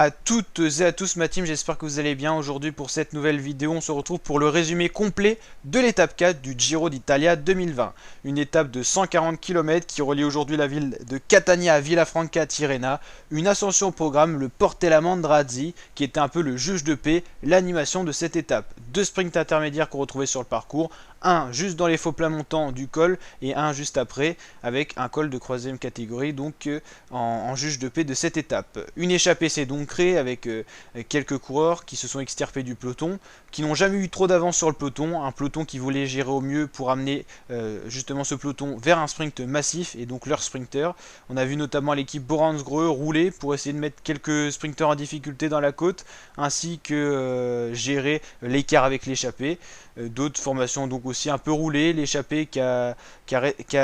à toutes et à tous ma team, j'espère que vous allez bien. Aujourd'hui pour cette nouvelle vidéo, on se retrouve pour le résumé complet de l'étape 4 du Giro d'Italia 2020. Une étape de 140 km qui relie aujourd'hui la ville de Catania à Villafranca Tirrena. Une ascension au programme, le Portella Mandrazzi, qui était un peu le juge de paix, l'animation de cette étape. Deux sprints intermédiaires qu'on retrouvait sur le parcours. Un juste dans les faux plats montants du col et un juste après avec un col de troisième catégorie donc en juge de paix de cette étape. Une échappée s'est donc créée avec quelques coureurs qui se sont extirpés du peloton, qui n'ont jamais eu trop d'avance sur le peloton, un peloton qui voulait gérer au mieux pour amener justement ce peloton vers un sprint massif et donc leur sprinter. On a vu notamment l'équipe Boransgreux rouler pour essayer de mettre quelques sprinters en difficulté dans la côte, ainsi que gérer l'écart avec l'échappée. D'autres formations donc aussi un peu roulées, l'échappée qui a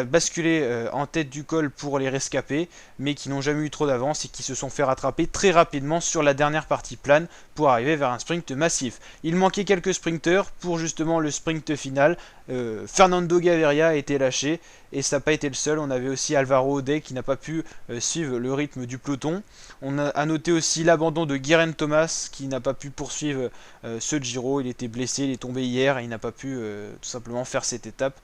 basculé en tête du col pour les rescapés, mais qui n'ont jamais eu trop d'avance et qui se sont fait rattraper très rapidement sur la dernière partie plane pour arriver vers un sprint massif. Il manquait quelques sprinters pour justement le sprint final. Fernando Gaviria a été lâché et ça n'a pas été le seul. On avait aussi Alvaro O'Day qui n'a pas pu suivre le rythme du peloton. On a noté aussi l'abandon de Geraint Thomas qui n'a pas pu poursuivre ce Giro. Il était blessé, il est tombé hier et il n'a pas pu tout simplement faire cette étape.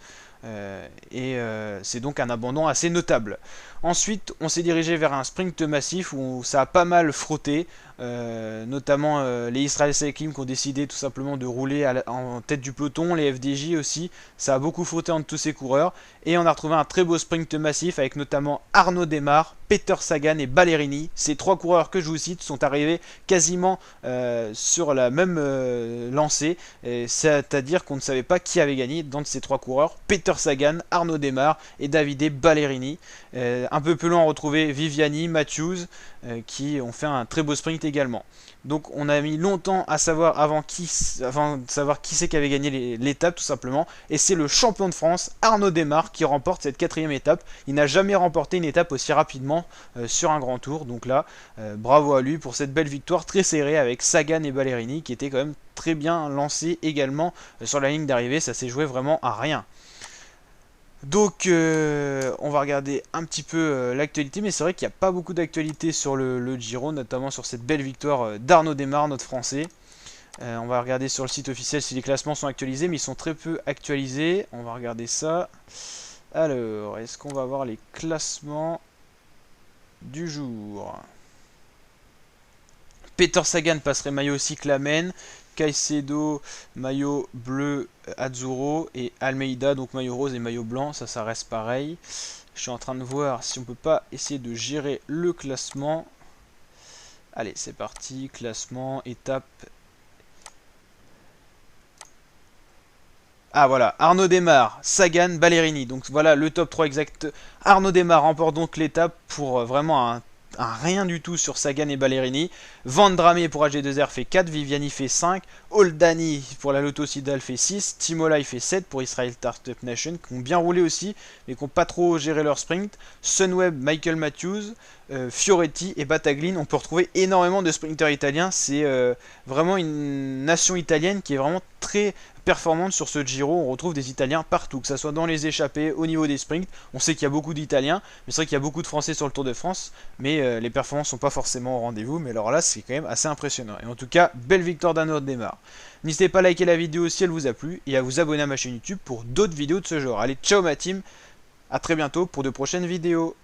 C'est donc un abandon assez notable. Ensuite, on s'est dirigé vers un sprint massif où ça a pas mal frotté, notamment les Israel Cycling qui ont décidé tout simplement de rouler en tête du peloton, les FDJ aussi, ça a beaucoup frotté entre tous ces coureurs, et on a retrouvé un très beau sprint massif avec notamment Arnaud Démare, Peter Sagan et Ballerini. Ces trois coureurs que je vous cite sont arrivés quasiment sur la même lancée, c'est-à-dire qu'on ne savait pas qui avait gagné dans ces trois coureurs, Peter Sagan, Arnaud Démare et Davide Ballerini. Un peu plus loin on retrouvait Viviani, Matthews qui ont fait un très beau sprint également. Donc on a mis longtemps à savoir avant de savoir qui c'est qui avait gagné l'étape tout simplement, et c'est le champion de France Arnaud Démare qui remporte cette quatrième étape. Il n'a jamais remporté une étape aussi rapidement sur un grand tour, donc là bravo à lui pour cette belle victoire très serrée avec Sagan et Ballerini qui étaient quand même très bien lancés également sur la ligne d'arrivée. Ça s'est joué vraiment à rien. Donc on va regarder un petit peu l'actualité, mais c'est vrai qu'il n'y a pas beaucoup d'actualité sur le Giro, notamment sur cette belle victoire d'Arnaud Démare, notre Français. On va regarder sur le site officiel si les classements sont actualisés, mais ils sont très peu actualisés. On va regarder ça. Alors, est-ce qu'on va voir les classements du jour? Peter Sagan passerait maillot cyclamen, Caicedo maillot bleu azzurro et Almeida donc maillot rose et maillot blanc, ça reste pareil. Je suis en train de voir si on peut pas essayer de gérer le classement. Allez, c'est parti, classement, étape. Ah voilà, Arnaud Démare, Sagan, Ballerini. Donc voilà le top 3 exact. Arnaud Démare remporte donc l'étape pour vraiment un rien du tout sur Sagan et Ballerini. Vendramé pour AG2R fait 4, Viviani fait 5, Oldani pour la Lotto Soudal fait 6, Timolai fait 7 pour Israel Startup Nation, qui ont bien roulé aussi, mais qui n'ont pas trop géré leur sprint. Sunweb, Michael Matthews, Fioretti et Battaglin. On peut retrouver énormément de sprinters italiens. C'est vraiment une nation italienne qui est vraiment très performante sur ce Giro. On retrouve des Italiens partout, que ce soit dans les échappées, au niveau des sprints. On sait qu'il y a beaucoup d'Italiens, mais c'est vrai qu'il y a beaucoup de Français sur le Tour de France, mais les performances ne sont pas forcément au rendez-vous. Mais alors là, c'est quand même assez impressionnant. Et en tout cas, belle victoire d'Arnaud Démare. N'hésitez pas à liker la vidéo si elle vous a plu et à vous abonner à ma chaîne YouTube pour d'autres vidéos de ce genre. Allez, ciao ma team, à très bientôt pour de prochaines vidéos.